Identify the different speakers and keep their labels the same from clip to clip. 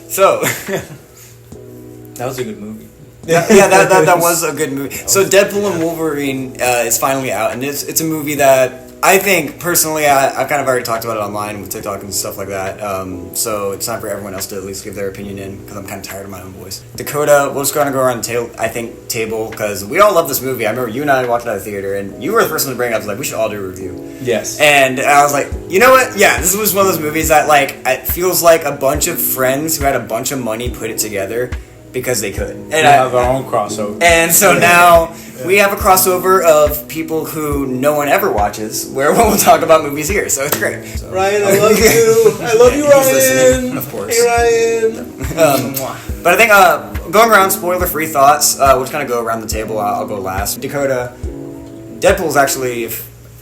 Speaker 1: So,
Speaker 2: That was a good movie.
Speaker 1: that was a good movie. So Deadpool and Wolverine is finally out, and it's a movie that I think, personally, I've kind of already talked about it online with TikTok and stuff like that, so it's time for everyone else to at least give their opinion in, because I'm kind of tired of my own voice. Dakota, we're just going to go around the table, because we all love this movie. I remember you and I watched it at the theater, and you were the first one to bring it up. I was like, we should all do a review.
Speaker 2: Yes.
Speaker 1: And I was like, you know what? Yeah, this was one of those movies that, like, it feels like a bunch of friends who had a bunch of money put it together because they could. And
Speaker 2: we have our own crossover.
Speaker 1: And so now we have a crossover of people who no one ever watches, where we'll talk about movies here. So it's great. So,
Speaker 3: Ryan, I love you. I love you, Ryan.
Speaker 1: Listening, of course.
Speaker 3: Hey, Ryan.
Speaker 1: But I think going around spoiler-free thoughts, we'll just kind of go around the table. I'll go last. Dakota, Deadpool's actually,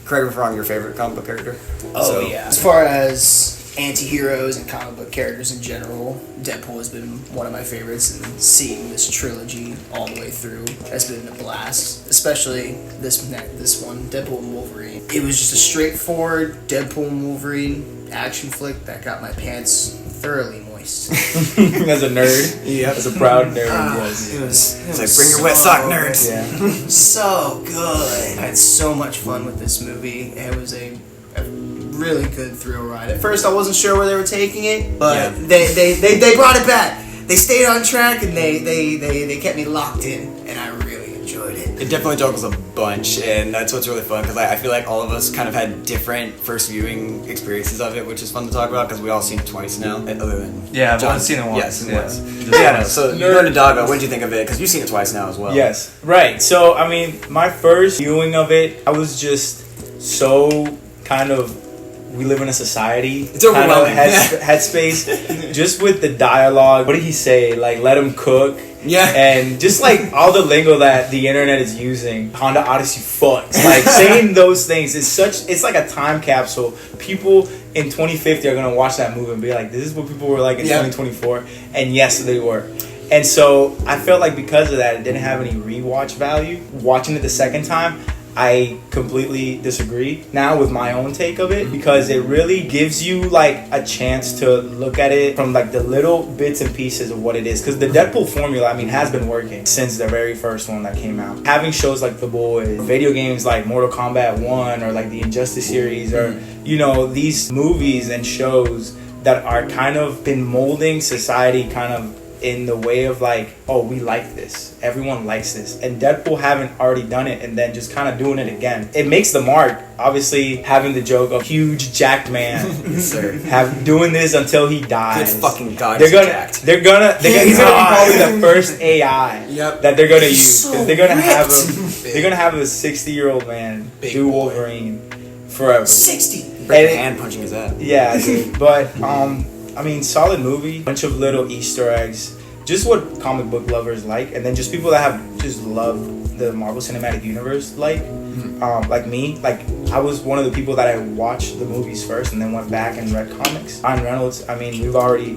Speaker 1: correct me if I'm wrong, your favorite comic book character?
Speaker 4: Oh, yeah. As far as anti-heroes and comic book characters in general, Deadpool has been one of my favorites, and seeing this trilogy all the way through has been a blast, especially this one, Deadpool and Wolverine. It was just a straightforward Deadpool and Wolverine action flick that got my pants thoroughly moist.
Speaker 2: As a nerd, as a proud nerd, yes.
Speaker 4: It was
Speaker 1: like, bring your wet sock, nerds.
Speaker 2: Yeah.
Speaker 4: So good. I had so much fun with this movie. It was a really good thrill ride. At first, I wasn't sure where they were taking it, but they brought it back. They stayed on track, and they kept me locked in, and I really enjoyed it.
Speaker 1: It definitely juggles a bunch, and that's what's really fun, because I feel like all of us kind of had different first viewing experiences of it, which is fun to talk about, because we all seen it twice now, other than
Speaker 5: I've
Speaker 1: John.
Speaker 5: only seen it once.
Speaker 1: Yes, yeah. So you're into Doggo. What did you think of it? Because you've seen it twice now as well.
Speaker 2: Yes, right. So, I mean, my first viewing of it, I was just so kind of, we live in a society.
Speaker 1: It's overwhelming.
Speaker 2: Kind of headspace. Just with the dialogue. What did he say? Like, let him cook.
Speaker 1: Yeah.
Speaker 2: And just like all the lingo that the internet is using. Honda Odyssey fucks. Like, saying those things is it's like a time capsule. People in 2050 are going to watch that movie and be like, this is what people were like in 2024. And yes, they were. And so I felt like because of that, it didn't have any rewatch value. Watching it the second time, I completely disagree now with my own take of it, because it really gives you like a chance to look at it from like the little bits and pieces of what it is. Because the Deadpool formula, I mean, has been working since the very first one that came out. Having shows like The Boys, video games like Mortal Kombat 1 or like the Injustice series, or, you know, these movies and shows that are kind of been molding society kind of in the way of like, oh, we like this, everyone likes this, and Deadpool having already done it and then just kind of doing it again, it makes the mark. Obviously having the joke of huge jacked man doing this until he dies.
Speaker 1: Good fucking god,
Speaker 2: he's gonna be probably the first AI that they're gonna use, because they're gonna have a 60-year-old man do Wolverine forever.
Speaker 1: 60 hand punching his ass.
Speaker 2: Yeah, dude. But I mean, solid movie. Bunch of little Easter eggs. Just what comic book lovers like. And then just people that have just loved the Marvel Cinematic Universe like me. Like, I was one of the people that I watched the movies first and then went back and read comics. Ryan Reynolds, I mean,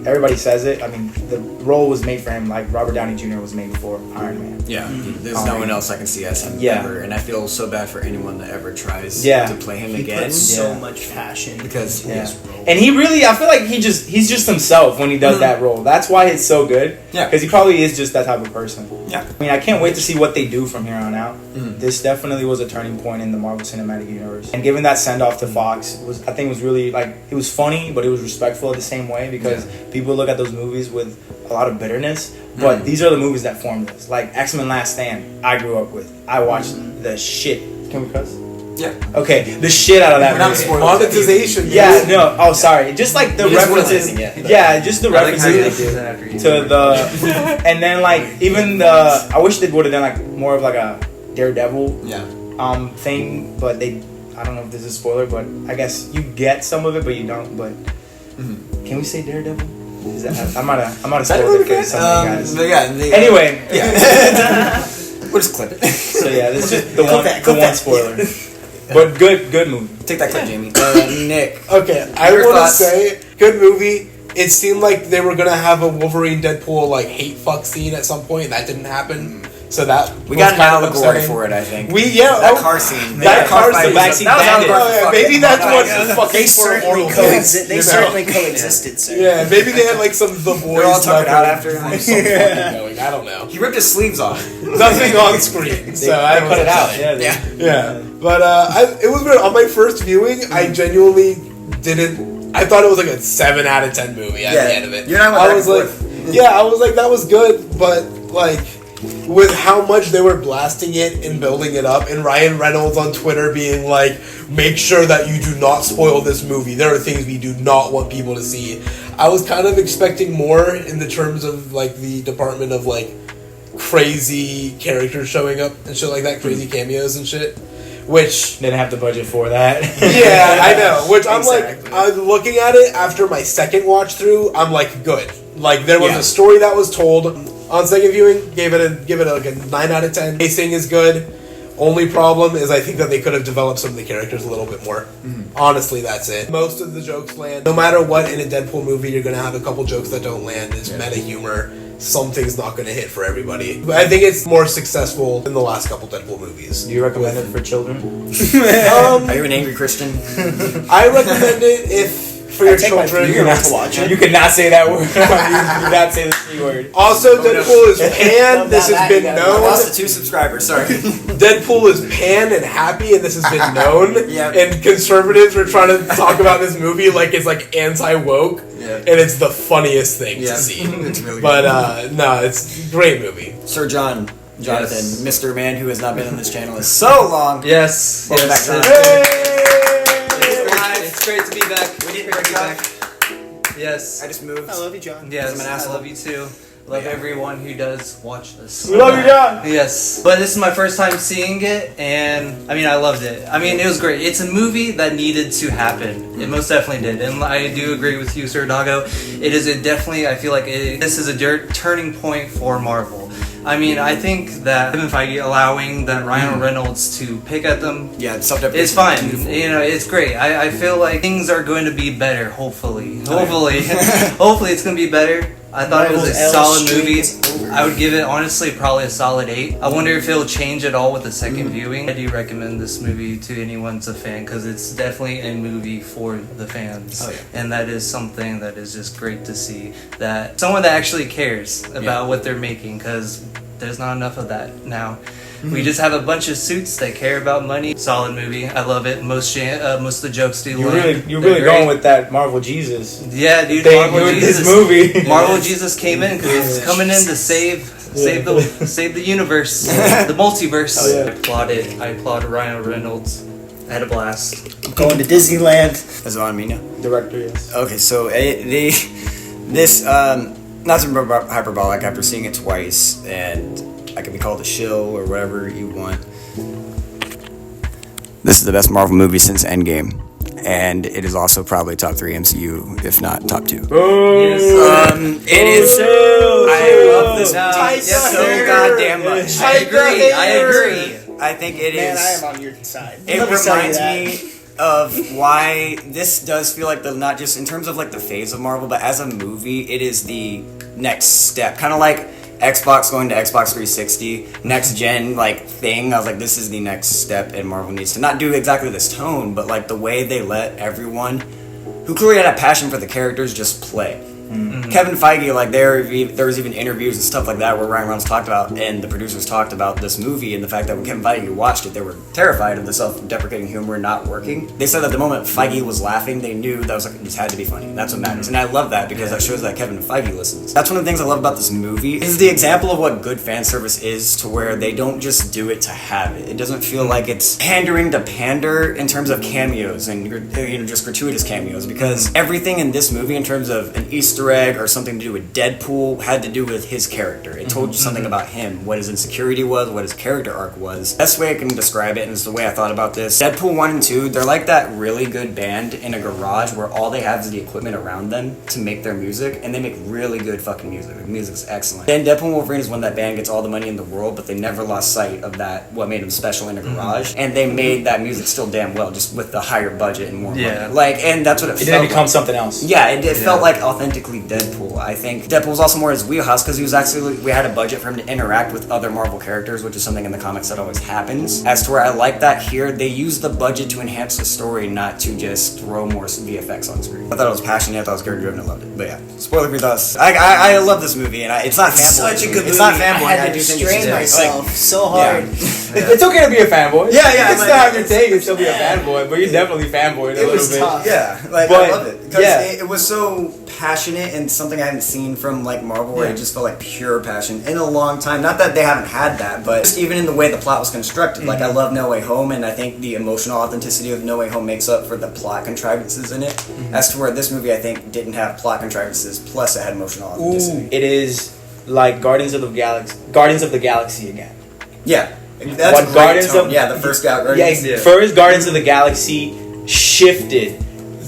Speaker 2: everybody says it. I mean, the role was made for him, like Robert Downey Jr. was made for Iron Man.
Speaker 1: Yeah, there's no one else I can see as him ever. And I feel so bad for anyone that ever tries to play him again.
Speaker 4: Puts so much passion
Speaker 1: because
Speaker 4: his role.
Speaker 2: And he really, I feel like he's just himself when he does that role. That's why it's so good.
Speaker 1: Yeah.
Speaker 2: Because he probably is just that type of person.
Speaker 1: Yeah.
Speaker 2: I mean, I can't wait to see what they do from here on out. This definitely was a turning point in the Marvel Cinematic Universe. And giving that send-off to Fox I think was really, like, it was funny, but it was respectful at the same way, because people look at those movies with a lot of bitterness. But these are the movies that formed us. Like, X-Men Last Stand, I grew up with. I watched the shit. Can we cuss?
Speaker 1: Yeah.
Speaker 2: Okay, the shit out of that movie.
Speaker 3: Monetization.
Speaker 2: Yeah, no. Oh, sorry. Just like the references. Yeah, just the references to the, and then like even the. I wish they would have done like more of like a Daredevil thing, but they. I don't know if this is a spoiler, but I guess you get some of it, but you don't. But can we say Daredevil? Is that, I might have spoiled it for some of you guys. Anyway,
Speaker 1: we'll just clip it.
Speaker 2: So yeah, this is just the one spoiler. But good movie.
Speaker 1: Take that clip, Jamie. Nick.
Speaker 3: Okay, I want to say, good movie. It seemed like they were going to have a Wolverine Deadpool like hate fuck scene at some point, and that didn't happen. So that
Speaker 1: We
Speaker 3: was
Speaker 1: got an
Speaker 3: kind of
Speaker 1: allegory
Speaker 3: upsetting.
Speaker 1: for it, I think.
Speaker 3: That
Speaker 1: car scene.
Speaker 3: That car
Speaker 1: fight
Speaker 3: scene.
Speaker 1: was-
Speaker 2: backseat
Speaker 1: that was
Speaker 2: bandit.
Speaker 1: allegory for
Speaker 3: Maybe
Speaker 1: fucking
Speaker 3: that's what
Speaker 1: Fortnite.
Speaker 3: the fucking
Speaker 4: They certainly
Speaker 3: coexisted.
Speaker 4: they certainly coexisted, sir.
Speaker 3: Yeah, maybe they had like some The Boys.
Speaker 1: They're all tucking out
Speaker 3: level
Speaker 1: after him.
Speaker 3: or something going. I don't know.
Speaker 1: He ripped his sleeves off.
Speaker 3: Nothing on screen, so I
Speaker 2: cut it out.
Speaker 1: Yeah.
Speaker 3: Yeah, but it was weird. On my first viewing, I genuinely didn't. I thought it was like a 7 out of 10 movie at the end of it.
Speaker 1: You're not
Speaker 3: I was like, I was like, that was good, but like, with how much they were blasting it and building it up, and Ryan Reynolds on Twitter being like, make sure that you do not spoil this movie. There are things we do not want people to see. I was kind of expecting more in the terms of like the department of like crazy characters showing up and shit like that, crazy cameos and shit. Which
Speaker 2: Didn't have the budget for that.
Speaker 3: yeah, I know. Which I'm
Speaker 1: Exactly.
Speaker 3: like, I'm looking at it after my second watch through. I'm like, good. Like there was
Speaker 1: Yeah.
Speaker 3: a story that was told on second viewing. Give it like a 9 out of 10. Pacing is good. Only problem is I think that they could have developed some of the characters a little bit more. Honestly, that's it. Most of the jokes land. No matter what in a Deadpool movie, you're gonna have a couple jokes that don't land. It's meta humor. Something's not gonna hit for everybody. But I think it's more successful than the last couple Deadpool movies.
Speaker 2: Do you recommend it for children?
Speaker 1: Are you an angry Christian?
Speaker 3: I recommend it if for your
Speaker 4: take my
Speaker 3: children.
Speaker 4: finger to watch it.
Speaker 2: You cannot say that word. You cannot say the C word.
Speaker 3: Also, Deadpool is panned. This has been
Speaker 1: I
Speaker 3: known.
Speaker 1: lost to 2 subscribers, sorry.
Speaker 3: Deadpool is panned and happy, and this has been known.
Speaker 1: Yeah.
Speaker 3: And conservatives are trying to talk about this movie like it's like anti-woke,
Speaker 1: Yeah.
Speaker 3: and it's the funniest thing
Speaker 1: Yeah.
Speaker 3: to see.
Speaker 1: It's really
Speaker 3: But no, it's a great movie.
Speaker 1: Sir Jonathan,
Speaker 2: Yes.
Speaker 1: Mr. Man who has not been on this channel in so long.
Speaker 2: Yes.
Speaker 1: Welcome
Speaker 2: yes.
Speaker 1: back,
Speaker 5: It's great to be back.
Speaker 1: We didn't bring back.
Speaker 5: Yes.
Speaker 1: I just moved.
Speaker 4: I love you, John.
Speaker 5: Yes,
Speaker 1: I'm an
Speaker 5: I
Speaker 1: asshole.
Speaker 5: love you too. Love everyone who does watch this.
Speaker 2: We love you, John.
Speaker 5: Yes, but this is my first time seeing it, and I mean, I loved it. I mean, it was great. It's a movie that needed to happen. It most definitely did, and I do agree with you, Sir Doggo. It is definitely. I feel like this is a turning point for Marvel. I mean, I think that Kevin Feige allowing that Ryan Reynolds to pick at them
Speaker 1: Yeah, self-deprecation.
Speaker 5: it's fine.
Speaker 1: Beautiful.
Speaker 5: You know, it's great. I feel like things are going to be better, hopefully. Hopefully. Hopefully it's going to be better. I thought it was a
Speaker 4: Marvel's
Speaker 5: solid
Speaker 4: streak
Speaker 5: movie.
Speaker 4: is over.
Speaker 5: I would give it, honestly, probably a solid 8. I wonder if it'll change at all with the second viewing. I do recommend this movie to anyone that's a fan, because it's definitely a movie for the fans.
Speaker 1: Oh, yeah.
Speaker 5: And that is something that is just great to see. That someone that actually cares about what they're making, because there's not enough of that now. We just have a bunch of suits that care about money. Solid movie. I love it. Most of the jokes do
Speaker 2: You're
Speaker 5: land.
Speaker 2: really
Speaker 5: They're
Speaker 2: going
Speaker 5: great.
Speaker 2: with that Marvel Jesus.
Speaker 5: Yeah, dude.
Speaker 2: They
Speaker 5: Marvel
Speaker 2: doing
Speaker 5: Jesus.
Speaker 2: this movie.
Speaker 5: Marvel Jesus came in because he's coming in to save the universe, the multiverse.
Speaker 2: Oh, yeah.
Speaker 5: I applaud Ryan Reynolds. I had a blast.
Speaker 4: I'm going to Disneyland.
Speaker 1: Is it on me now?
Speaker 2: Director, yes.
Speaker 1: Okay, so this not to be hyperbolic after seeing it twice, and I can be called a shill or whatever you want. This is the best Marvel movie since Endgame, and it is also probably top 3 MCU, if not top 2. It is. I love this movie so goddamn much. I agree. I think it
Speaker 4: Man,
Speaker 1: is.
Speaker 4: I am on your side.
Speaker 1: It
Speaker 4: Let me tell you
Speaker 1: reminds
Speaker 4: that.
Speaker 1: me of why this does feel like not just in terms of like the phase of Marvel, but as a movie, it is the next step. Kind of like Xbox going to Xbox 360, next gen like thing. I was like, this is the next step, and Marvel needs to not do exactly this tone, but like the way they let everyone who clearly had a passion for the characters just play. Kevin Feige, like there was even interviews and stuff like that where Ryan Reynolds talked about and the producers talked about this movie and the fact that when Kevin Feige watched it, they were terrified of the self-deprecating humor not working. They said that the moment Feige was laughing, they knew that was like, this had to be funny. That's what matters, and I love that because that shows that Kevin Feige listens. That's one of the things I love about this movie. Is the example of what good fan service is, to where they don't just do it to have it. It doesn't feel like it's pandering to pander in terms of cameos and just gratuitous cameos, because everything in this movie in terms of an Easter egg or something to do with Deadpool had to do with his character. It told you something about him, what his insecurity was, what his character arc was. Best way I can describe it, and it's the way I thought about this, Deadpool 1 and 2, they're like that really good band in a garage where all they have is the equipment around them to make their music, and they make really good fucking music. The music's excellent. Then Deadpool and Wolverine is when that band gets all the money in the world, but they never lost sight of that, what made them special in a garage, and they made that music still damn well, just with the higher budget and more money. Like, and that's what it
Speaker 2: It
Speaker 1: felt
Speaker 2: didn't become
Speaker 1: like.
Speaker 2: something else.
Speaker 1: Yeah, it felt like authentically specifically Deadpool. I think Deadpool was also more his wheelhouse because we had a budget for him to interact with other Marvel characters, which is something in the comics that always happens. As to where I like that here, they use the budget to enhance the story, not to just throw more VFX on screen. I thought it was passionate, I thought it was character driven, I loved it. But yeah, spoiler free thoughts. I love this movie, and it's not fanboy.
Speaker 4: Such a good movie.
Speaker 1: It's not fanboy.
Speaker 4: I had
Speaker 1: I
Speaker 4: to
Speaker 1: do think
Speaker 4: restrain
Speaker 1: it's
Speaker 4: myself so hard.
Speaker 2: It's okay to be a fanboy.
Speaker 1: Yeah,
Speaker 2: You can
Speaker 1: like,
Speaker 2: still have your take and still be a fanboy, but you're definitely fanboyed a
Speaker 4: It
Speaker 2: little
Speaker 4: was
Speaker 2: bit.
Speaker 4: tough.
Speaker 1: Yeah, like
Speaker 2: But,
Speaker 1: I love it because
Speaker 2: yeah.
Speaker 1: it was so passionate and something I haven't seen from like Marvel, where it just felt like pure passion in a long time. Not that they haven't had that, but just even in the way the plot was constructed. Like I love No Way Home, and I think the emotional authenticity of No Way Home makes up for the plot contrivances in it. As to where this movie, I think, didn't have plot contrivances, plus it had emotional authenticity.
Speaker 2: It is like Guardians of the Galaxy again.
Speaker 1: Yeah, that's a great
Speaker 2: Guardians
Speaker 1: tone.
Speaker 2: of
Speaker 1: Yeah, the first Guardians.
Speaker 2: Yeah, first Guardians of the Galaxy shifted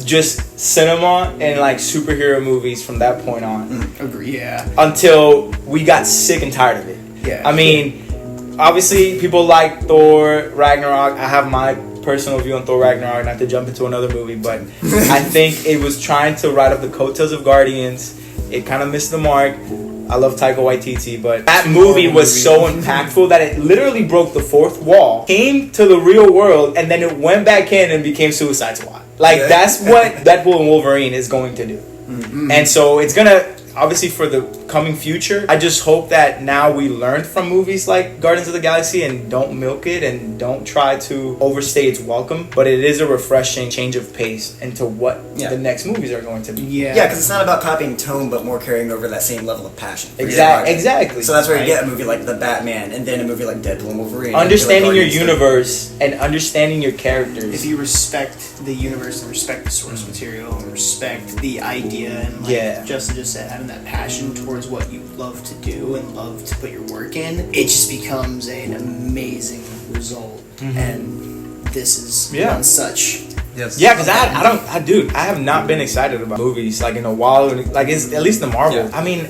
Speaker 2: just cinema and like superhero movies from that point on
Speaker 4: Agree. Yeah.
Speaker 2: until we got sick and tired of it.
Speaker 4: Yeah.
Speaker 2: I mean, obviously people like Thor Ragnarok. I have my personal view on Thor Ragnarok, not to jump into another movie, but I think it was trying to ride up the coattails of Guardians. It kind of missed the mark. I love Taika Waititi, but that movie was so impactful that it literally broke the fourth wall, came to the real world, and then it went back in and became Suicide Squad. Like, that's what Deadpool and Wolverine is going to do. And so it's gonna, obviously for the coming future, I just hope that now we learned from movies like Guardians of the Galaxy and don't milk it and don't try to overstay its welcome, but it is a refreshing change of pace into what the next movies are going to be.
Speaker 4: Yeah.
Speaker 1: Yeah, because it's not about copying tone, but more carrying over that same level of passion. for your
Speaker 2: Exactly.
Speaker 1: project. So that's where you get a movie like The Batman, and then a movie like Deadpool and Wolverine.
Speaker 2: Understanding your
Speaker 1: and like
Speaker 2: universe and understanding your characters.
Speaker 4: If you respect the universe and respect the source material and respect the idea and like Justin just said, having that passion towards what you love to do and love to put your work in, it just becomes an amazing result. And this is one such.
Speaker 5: Yes.
Speaker 2: Yeah, because I have not been excited about movies like in a while. Like it's at least the Marvel.
Speaker 5: Yeah.
Speaker 2: I mean,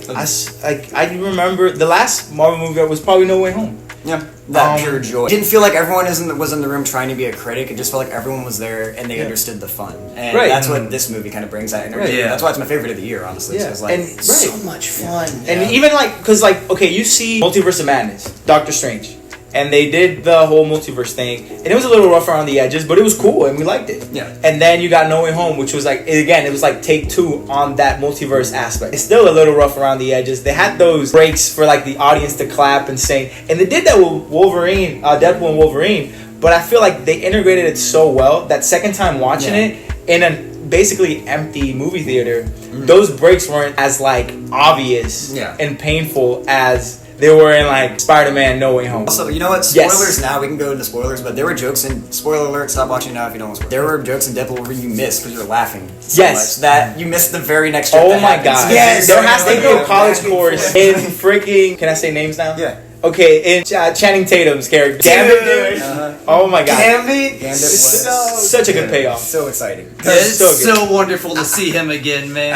Speaker 2: I remember the last Marvel movie that was probably No Way Home.
Speaker 1: Yeah, that pure joy. It didn't feel like everyone was in the room trying to be a critic. It just felt like everyone was there and they understood the fun. And that's what this movie kind of brings that energy.
Speaker 5: Right, yeah.
Speaker 1: That's why it's my favorite of the year, honestly.
Speaker 2: Yeah.
Speaker 1: It's like,
Speaker 2: And
Speaker 4: So much fun.
Speaker 2: And even like, because like, okay, you see Multiverse of Madness, Doctor Strange, and they did the whole multiverse thing, and it was a little rough around the edges, but it was cool and we liked it.
Speaker 1: Yeah.
Speaker 2: And then you got No Way Home, which was like, again, it was like take two on that multiverse aspect. It's still a little rough around the edges. They had those breaks for like the audience to clap and sing, and they did that with Wolverine, Deadpool and Wolverine. But I feel like they integrated it so well that second time watching it in a basically empty movie theater, those breaks weren't as like obvious and painful as they were in like Spider-Man No Way Home.
Speaker 1: Also, you know what? Spoilers now. We can go into spoilers, but there were jokes in spoiler alert. Stop watching now if you don't want to spoil. There were jokes in Deadpool where you missed because you were laughing so much that you missed the very next joke.
Speaker 2: Oh
Speaker 1: that
Speaker 2: my
Speaker 1: happens.
Speaker 2: god!
Speaker 4: Yes,
Speaker 2: there has to be a
Speaker 1: like,
Speaker 2: college course in freaking. Can I say names now?
Speaker 1: Yeah.
Speaker 2: Okay, in Channing Tatum's character. Gambit, dude. Oh my god.
Speaker 4: Gambit
Speaker 1: was
Speaker 2: such a good payoff.
Speaker 1: So exciting.
Speaker 5: It's
Speaker 2: so good.
Speaker 5: so wonderful to see him again, man.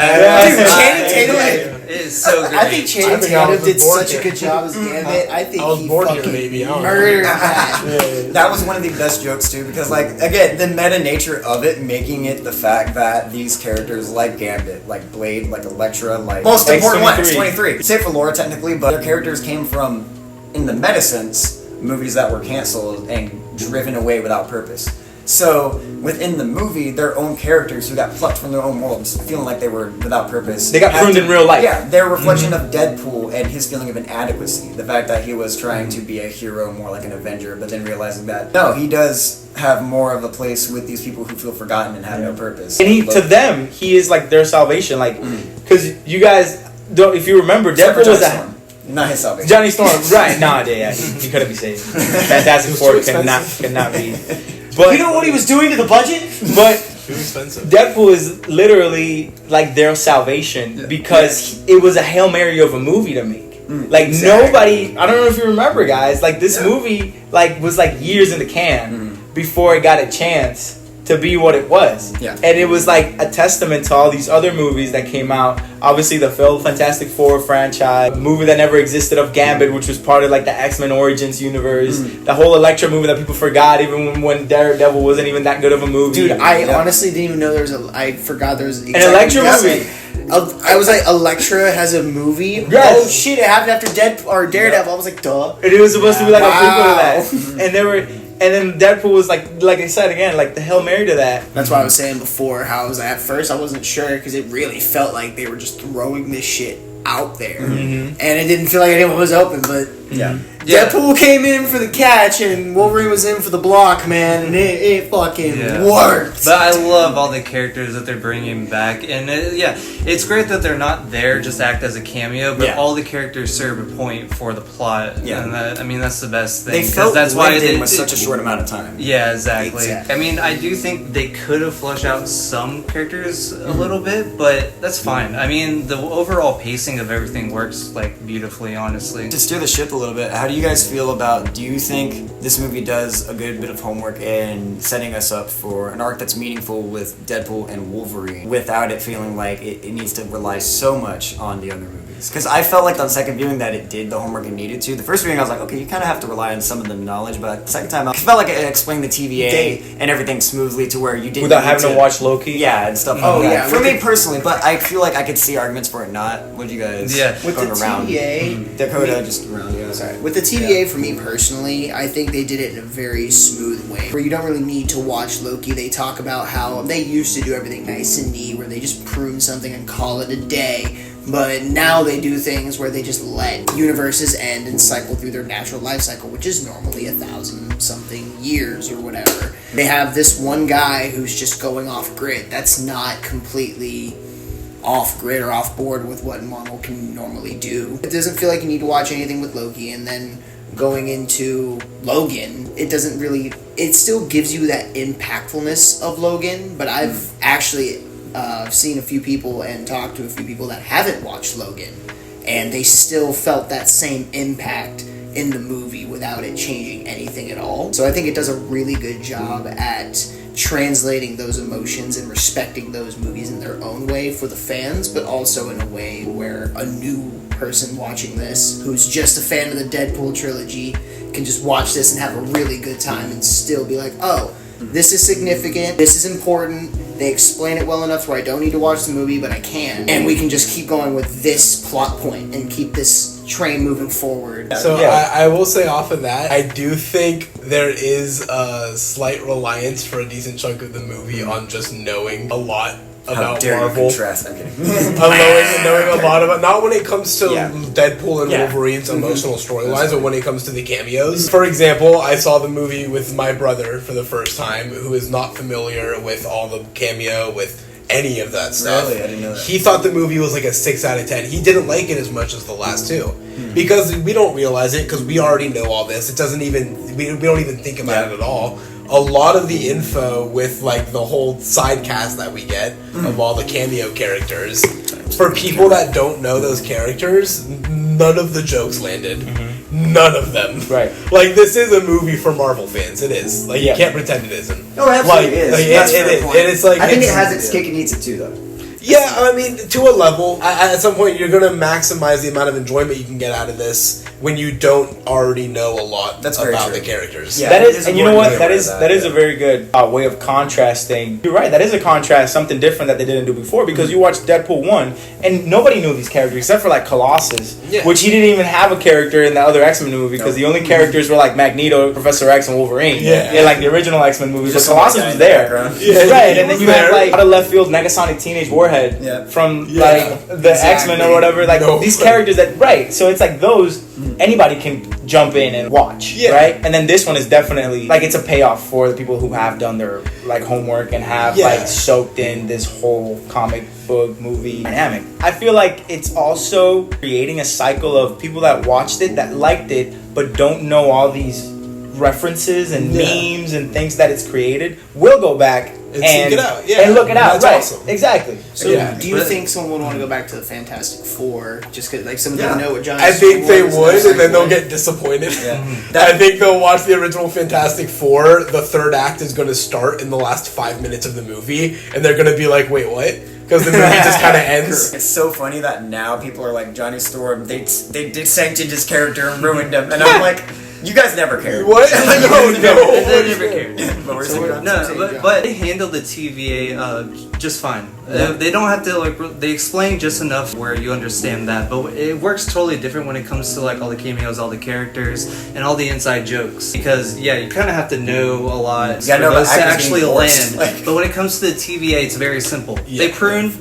Speaker 4: Dude, Channing Tatum.
Speaker 5: It is so great.
Speaker 4: I think Channing Tatum did such a good job as Gambit. I think he fucking murdered that.
Speaker 1: That was one of the best jokes too, because like again, the meta nature of it, making it the fact that these characters like Gambit, like Blade, like Elektra, like most important one, it's 23. Save for Laura technically, but their characters came from, in the meta sense, movies that were canceled and driven away without purpose. So within the movie, their own characters who got plucked from their own worlds, feeling like they were without purpose.
Speaker 2: They got pruned in real life.
Speaker 1: Yeah, their reflection of Deadpool and his feeling of inadequacy. The fact that he was trying to be a hero, more like an Avenger, but then realizing that no, he does have more of a place with these people who feel forgotten and have no purpose.
Speaker 2: And to them, he is like their salvation. Like, because you guys don't, if you remember, Deadpool was a.
Speaker 1: Not his salvation.
Speaker 2: Johnny Storm, right? Nah, yeah, he couldn't be saved. Fantastic Four cannot be. But
Speaker 4: You know what he was doing to the budget?
Speaker 2: But Deadpool is literally like their salvation because it was a Hail Mary of a movie to make. Like nobody, I don't know if you remember, guys. Like this movie, like was like years in the can before it got a chance to be what it was.
Speaker 1: Yeah.
Speaker 2: And it was like a testament to all these other movies that came out. Obviously the failed Fantastic Four franchise, a movie that never existed of Gambit, which was part of like the X-Men Origins universe. The whole Elektra movie that people forgot even when Daredevil wasn't even that good of a movie.
Speaker 4: Dude, I honestly didn't even know there was I forgot there was
Speaker 2: an Elektra movie.
Speaker 4: I was like, Elektra has a movie.
Speaker 2: Yes.
Speaker 4: Oh shit! It happened after Daredevil. I was like, duh.
Speaker 2: And it was supposed to be like a
Speaker 4: Wow.
Speaker 2: prequel to that. And then Deadpool was like I said again, like the Hail Mary to that.
Speaker 4: That's why I was saying before how I was at first I wasn't sure because it really felt like they were just throwing this shit out there, and it didn't feel like anyone was open. But Deadpool came in for the catch, and Wolverine was in for the block, man, and it fucking worked.
Speaker 5: But I love all the characters that they're bringing back, and it's great that they're not there just to act as a cameo, but all the characters serve a point for the plot.
Speaker 1: Yeah.
Speaker 5: And that's the best thing.
Speaker 1: They felt
Speaker 5: that's why
Speaker 1: lived
Speaker 5: it
Speaker 1: in with such a short amount of time.
Speaker 5: Yeah, exactly.
Speaker 4: Exactly.
Speaker 5: I mean, I do think they could have fleshed out some characters a little bit, but that's fine. I mean, the overall pacing of everything works like beautifully, honestly.
Speaker 1: To steer the ship a little bit, how do you guys feel about, do you think this movie does a good bit of homework in setting us up for an arc that's meaningful with Deadpool and Wolverine without it feeling like it needs to rely so much on the other movies? Because I felt like on second viewing that it did the homework it needed to. The first viewing I was like, okay, you kind of have to rely on some of the knowledge, but the second time I felt like it explained the TVA and everything smoothly to where you didn't
Speaker 2: Without
Speaker 1: need
Speaker 2: having to watch Loki?
Speaker 1: Yeah, and stuff
Speaker 4: Oh,
Speaker 1: like
Speaker 4: yeah,
Speaker 1: that. For
Speaker 4: with
Speaker 1: me personally, but I feel like I could see arguments for it not. What do you guys
Speaker 4: With
Speaker 1: going
Speaker 4: the
Speaker 1: around?
Speaker 4: TVA,
Speaker 1: Dakota just around, yeah.
Speaker 4: Sorry. With the TVA, for me personally, I think they did it in a very smooth way. Where you don't really need to watch Loki. They talk about how they used to do everything nice and neat, where they just prune something and call it a day. But now they do things where they just let universes end and cycle through their natural life cycle, which is normally 1,000-something years or whatever. They have this one guy who's just going off grid. That's not completely off grid or off board with what Marvel can normally do. It doesn't feel like you need to watch anything with Loki, and then going into Logan, it still gives you that impactfulness of Logan, but I've actually seen a few people and talked to a few people that haven't watched Logan, and they still felt that same impact in the movie without it changing anything at all. So I think it does a really good job at translating those emotions and respecting those movies in their own way for the fans, but also in a way where a new person watching this who's just a fan of the Deadpool trilogy can just watch this and have a really good time and still be like, oh, this is significant, this is important, they explain it well enough where I don't need to watch the movie, but I can. And we can just keep going with this plot point and keep this train moving forward.
Speaker 3: So I will say off of that, I do think there is a slight reliance for a decent chunk of the movie on just knowing a lot about Marvel.
Speaker 1: Contrast, I'm kidding.
Speaker 3: Knowing a lot about, not when it comes to Deadpool and Wolverine's emotional storylines, but when it comes to the cameos. For example, I saw the movie with my brother for the first time, who is not familiar with all the cameo, with any of that stuff.
Speaker 1: Really? I didn't know that.
Speaker 3: He thought the movie was like a 6 out of 10. He didn't like it as much as the last two. Because we don't realize it, because we already know all this. It doesn't even, we don't even think about it at all. A lot of the info with like the whole side cast that we get of all the cameo characters, for people that don't know those characters, none of the jokes landed. None of them.
Speaker 2: Right.
Speaker 3: Like, this is a movie for Marvel fans. It is. Like, you can't pretend it isn't.
Speaker 1: No, it absolutely is.
Speaker 3: Like, it is. And it's like,
Speaker 1: I think it has its cake and eats it too, though.
Speaker 3: yeah, I mean, to a level. At some point, you're going to maximize the amount of enjoyment you can get out of this when you don't already know a lot about the characters.
Speaker 1: Yeah,
Speaker 2: that is, and you know what?
Speaker 1: that
Speaker 2: That is a very good way of contrasting. You're right. That is a contrast, something different that they didn't do before. Because you watched Deadpool 1, and nobody knew these characters except for like Colossus, which he didn't even have a character in the other X-Men movie because the only characters were like Magneto, Professor X, and Wolverine. Yeah, like the original X-Men movies. But Colossus was there, right? And then you have like out of left field Negasonic Teenage Warhead from like the X-Men or whatever. Like these characters that So it's like those. Anybody can jump in and watch, right? And then this one is definitely like it's a payoff for the people who have done their like homework and have like soaked in this whole comic book movie dynamic. I feel like it's also creating a cycle of people that watched it, that liked it, but don't know all these references and memes and things that it's created. Will go back and look it out. And look it out. Right. Awesome. Exactly.
Speaker 4: So do you think someone would want to go back to the Fantastic Four just because like some of them know what Johnny
Speaker 3: I think they
Speaker 4: was,
Speaker 3: would, and then they'll get disappointed. I think they'll watch the original Fantastic Four. The third act is going to start in the last 5 minutes of the movie, and they're going to be like, "Wait, what?" Because the movie just kind of ends.
Speaker 1: It's so funny that now people are like, Johnny Storm, they dissented his character and ruined him, and I'm like, You guys never cared.
Speaker 3: What? No.
Speaker 5: They never cared.
Speaker 1: But we're saying
Speaker 5: No, but they handle the TVA just fine. They don't have to they explain just enough where you understand that, but it works totally different when it comes to like all the cameos, all the characters, and all the inside jokes. Because you kind of have to know a lot for those to actually land. But when it comes to the TVA, it's very simple. They prune.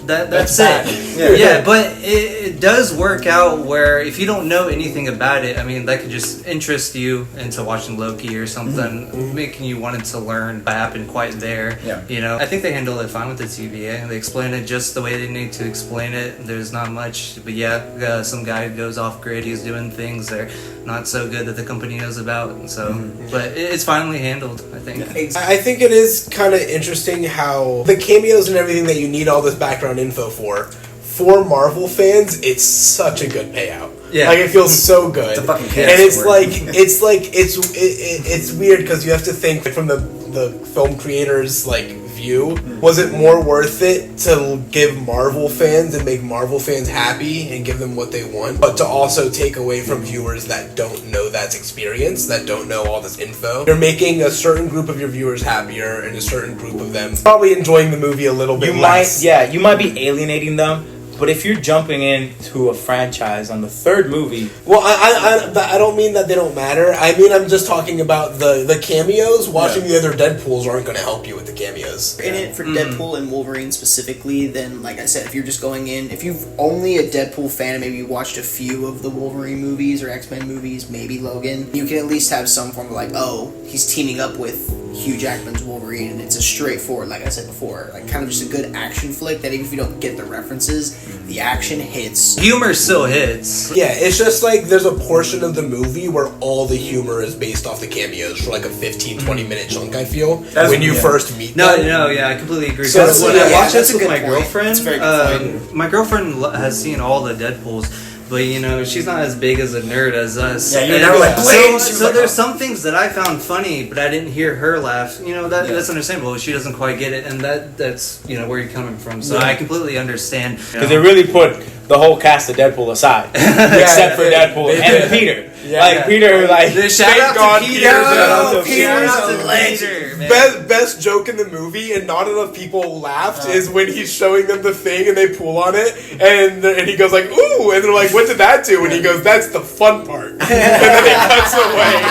Speaker 5: That's it. Yeah, but it does work out where if you don't know anything about it, I mean, that could just interest you into watching Loki or something, making you wanted to learn what happened quite there.
Speaker 1: Yeah.
Speaker 5: I think they handle it fine with the TVA. They explain it just the way they need to explain it. There's not much, but some guy goes off grid. He's doing things that are not so good that the company knows about. So, but it's finally handled, I think.
Speaker 3: I think it is kind of interesting how the cameos and everything that you need all this background info for Marvel fans, it's such a good payout.
Speaker 5: Yeah.
Speaker 3: Like, it feels so good.
Speaker 1: It's a fucking
Speaker 3: and it's weird because you have to think from the film creators view. Was it more worth it to give Marvel fans and make Marvel fans happy and give them what they want, but to also take away from viewers that don't know that experience, that don't know all this info? You're making a certain group of your viewers happier and a certain group of them probably enjoying the movie a little bit less.
Speaker 2: You might be alienating them. But if you're jumping into a franchise on the third movie...
Speaker 3: Well, I don't mean that they don't matter. I mean, I'm just talking about the cameos. Watching the other Deadpools aren't going to help you with the cameos.
Speaker 4: In it for Deadpool and Wolverine specifically, then, like I said, if you're just going in... If you're only a Deadpool fan and maybe you watched a few of the Wolverine movies or X-Men movies, maybe Logan, you can at least have some form of he's teaming up with Hugh Jackman's Wolverine, and it's a straightforward, like I said before, kind of just a good action flick that even if you don't get the references, the action hits.
Speaker 5: Humor still hits.
Speaker 3: Yeah, it's just there's a portion of the movie where all the humor is based off the cameos for a 15-20 minute chunk, I feel, when you first meet them.
Speaker 5: No, I completely agree.
Speaker 3: So
Speaker 5: when I watched this with my
Speaker 4: point.
Speaker 5: girlfriend,
Speaker 4: It's a very good point.
Speaker 5: my girlfriend has seen all the Deadpools. But she's not as big as a nerd as us.
Speaker 1: Yeah, you're never
Speaker 5: so there's some things that I found funny, but I didn't hear her laugh. That's understandable. She doesn't quite get it, and that's where you're coming from. So I completely understand.
Speaker 2: Because they really put the whole cast of Deadpool aside, except for Deadpool and Peter. Peter,
Speaker 5: shout out
Speaker 3: God,
Speaker 5: to Peter.
Speaker 3: Shout out to
Speaker 5: Peter's a legend, man.
Speaker 3: Best joke in the movie, and not enough people laughed, is when he's showing them the thing and they pull on it, and he goes ooh, and they're like, what did that do? And he goes, that's the fun part. And then he cuts away.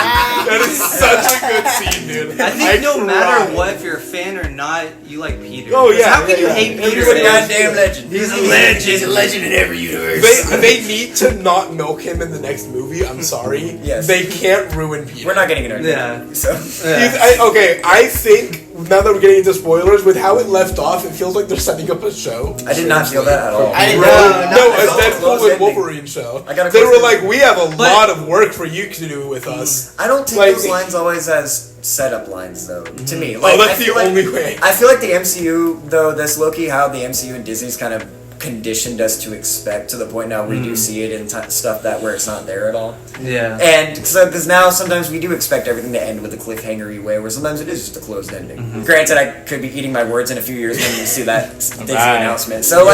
Speaker 3: That is such a good scene, dude.
Speaker 5: I think no matter what, if you're a fan or not, you like Peter.
Speaker 3: Oh, yeah.
Speaker 5: How can you hate Peter?
Speaker 1: He's a goddamn legend.
Speaker 5: He's a legend.
Speaker 4: He's a legend in every universe.
Speaker 3: They need to not milk him in the next movie. I'm sorry.
Speaker 1: Yes.
Speaker 3: They can't ruin Peter.
Speaker 1: We're not getting into it.
Speaker 5: Yeah.
Speaker 1: So.
Speaker 3: I think, now that we're getting into spoilers, with how it left off, it feels like they're setting up a show.
Speaker 1: I did not feel that at all.
Speaker 4: I didn't
Speaker 3: No, a
Speaker 1: Close
Speaker 3: Deadpool and
Speaker 1: ending.
Speaker 3: Wolverine show.
Speaker 1: They
Speaker 3: were we have a lot of work for you to do with us.
Speaker 1: I don't take those lines always as setup lines, though. To me,
Speaker 3: That's the only way.
Speaker 1: I feel like the MCU, though, this low-key how the MCU and Disney's kind of conditioned us to expect to the point now we do see it in stuff where it's not there at all.
Speaker 5: Yeah.
Speaker 1: And because now sometimes we do expect everything to end with a cliffhanger-y way, where sometimes it is just a closed ending. Granted, I could be eating my words in a few years when you see that Disney announcement. So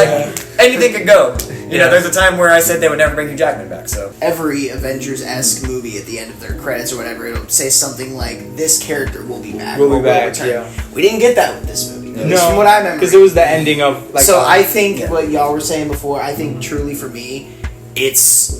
Speaker 1: anything could go. There's a time where I said they would never bring Hugh Jackman back. So
Speaker 4: every Avengers-esque movie at the end of their credits or whatever, it'll say something like, "This character will be back."
Speaker 2: We'll be back.
Speaker 4: return.
Speaker 2: Yeah.
Speaker 4: We didn't get that with this movie.
Speaker 2: No,
Speaker 4: from what I remember.
Speaker 2: because it was the ending of
Speaker 4: So I think what y'all were saying before, I think truly for me, this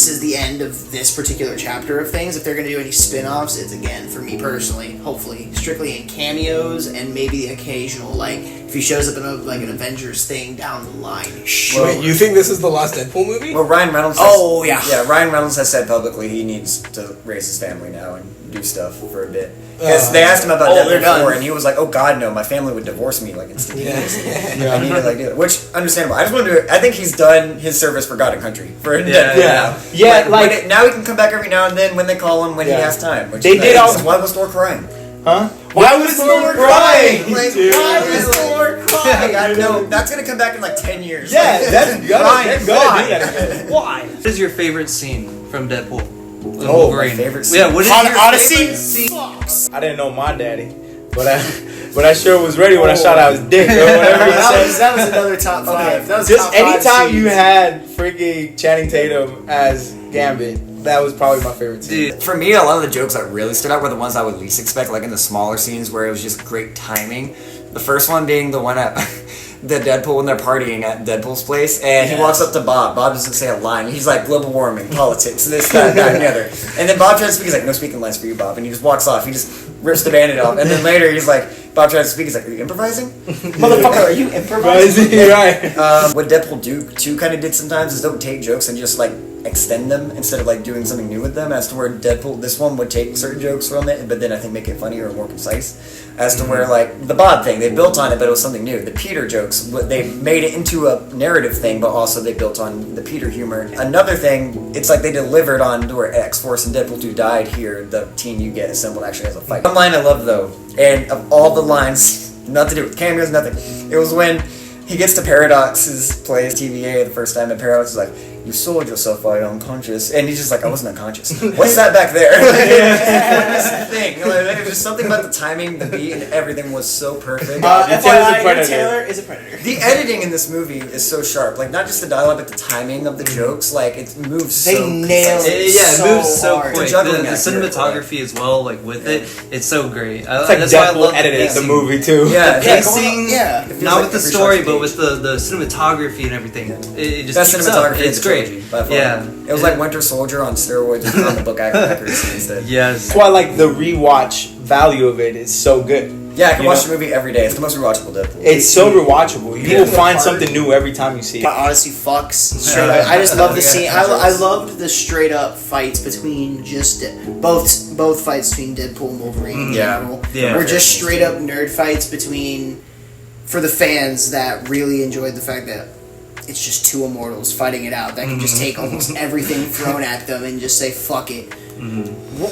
Speaker 4: is the end of this particular chapter of things. If they're going to do any spin-offs, it's, again, for me personally, hopefully, strictly in cameos and maybe the occasional, if he shows up in an Avengers thing down the line. Sure.
Speaker 3: Wait, you think this is the last Deadpool movie?
Speaker 1: Well, Ryan Reynolds. Ryan Reynolds has said publicly he needs to raise his family now and do stuff for a bit. Because they asked him about
Speaker 4: they're
Speaker 1: Deadpool
Speaker 4: done.
Speaker 1: 4, and he was like, "Oh God, no! My family would divorce me instantaneously. I need to do it." Which understandable. I just want to. I think he's done his service for God and country for Deadpool. Now he can come back every now and then when they call him when he has time. Which
Speaker 2: They did all.
Speaker 1: Why was Thor crying?
Speaker 2: Huh?
Speaker 3: Why was Thor crying?
Speaker 1: Why was Thor crying? I know that's gonna come back in 10 years.
Speaker 2: Yeah, that's
Speaker 1: Ryan,
Speaker 2: why?
Speaker 5: Why? What is your favorite scene from Deadpool?
Speaker 1: My favorite scene.
Speaker 5: Yeah, what is your favorite scene?
Speaker 2: I didn't know my daddy, but I sure was ready when I shot out his dick or whatever he said.
Speaker 4: That was another top 5. That was
Speaker 2: Just
Speaker 4: top 5
Speaker 2: anytime
Speaker 4: scenes.
Speaker 2: you had freaking Channing Tatum as Gambit, that was probably my favorite scene.
Speaker 5: Dude,
Speaker 1: For me, a lot of the jokes that really stood out were the ones I would least expect, like in the smaller scenes where it was just great timing. The first one being the one at the Deadpool when they're partying at Deadpool's place, and he walks up to Bob. Bob doesn't say a line. He's like, global warming, politics, this, that, and the other. And then Bob tries to speak. He's like, no speaking lines for you, Bob. And he just walks off. He just rips the bandit off. And then later he's like, Bob tries to speak. He's like, are you improvising? Motherfucker, are you improvising?
Speaker 2: Right.
Speaker 1: What Deadpool too kind of did sometimes is don't take jokes and just like extend them instead of like doing something new with them, as to where Deadpool, this one would take certain jokes from it, but then I think make it funnier or more concise, as to where like the Bob thing, they built on it, but it was something new. The Peter jokes, they made it into a narrative thing, but also they built on the Peter humor. Another thing, it's like they delivered on where X-Force and Deadpool 2 died here, the team you get assembled actually has a fight. One line I love though, and of all the lines, nothing to do with cameos, nothing, it was when he gets to Paradox's place, TVA, the first time, and Paradox is like, you sold yourself while you're unconscious. And he's just like, I wasn't unconscious. What's that back there? What is the thing? Like, it was something about the timing, the beat, and everything was so perfect.
Speaker 4: Taylor is a predator.
Speaker 1: The editing in this movie is so sharp. Like, not just the dialogue, but the timing of the jokes. Like, it moves
Speaker 4: They
Speaker 1: so
Speaker 4: nail
Speaker 1: concisely.
Speaker 4: it.
Speaker 5: it moves so
Speaker 4: hard.
Speaker 5: quick.
Speaker 1: The juggling
Speaker 5: The
Speaker 1: act here,
Speaker 5: cinematography as well, like with it, it's so great.
Speaker 2: It's like
Speaker 5: that's why I
Speaker 2: Deadpool
Speaker 5: love
Speaker 2: edited the
Speaker 5: pacing.
Speaker 2: movie too.
Speaker 1: Yeah,
Speaker 5: The
Speaker 1: yeah.
Speaker 5: pacing,
Speaker 4: Yeah.
Speaker 1: It feels
Speaker 5: not
Speaker 1: like
Speaker 5: with the
Speaker 1: every
Speaker 5: story,
Speaker 1: shot's
Speaker 5: but
Speaker 1: engaged.
Speaker 5: with the cinematography and everything. It just
Speaker 1: Best
Speaker 5: keeps up.
Speaker 1: cinematography
Speaker 5: It's
Speaker 1: in the
Speaker 5: great.
Speaker 1: trilogy, by far.
Speaker 5: Yeah.
Speaker 1: It was like Winter Soldier on steroids with comic book accuracy instead.
Speaker 5: Yes.
Speaker 2: That's why like the rewatch value of it is so good.
Speaker 1: Yeah, I can
Speaker 2: You
Speaker 1: watch
Speaker 2: know?
Speaker 1: the movie every day. It's the most rewatchable Deadpool.
Speaker 2: It's so rewatchable. You
Speaker 4: Yeah.
Speaker 2: will find something new every time you see
Speaker 4: My
Speaker 2: it.
Speaker 4: Odyssey fucks straight up. I just love the scene. I loved the straight up fights between just both fights between Deadpool and Wolverine. In
Speaker 1: Yeah.
Speaker 4: general.
Speaker 5: Yeah.
Speaker 4: Were just straight up nerd fights between, for the fans that really enjoyed the fact that it's just two immortals fighting it out that can just take almost everything thrown at them and just say fuck it.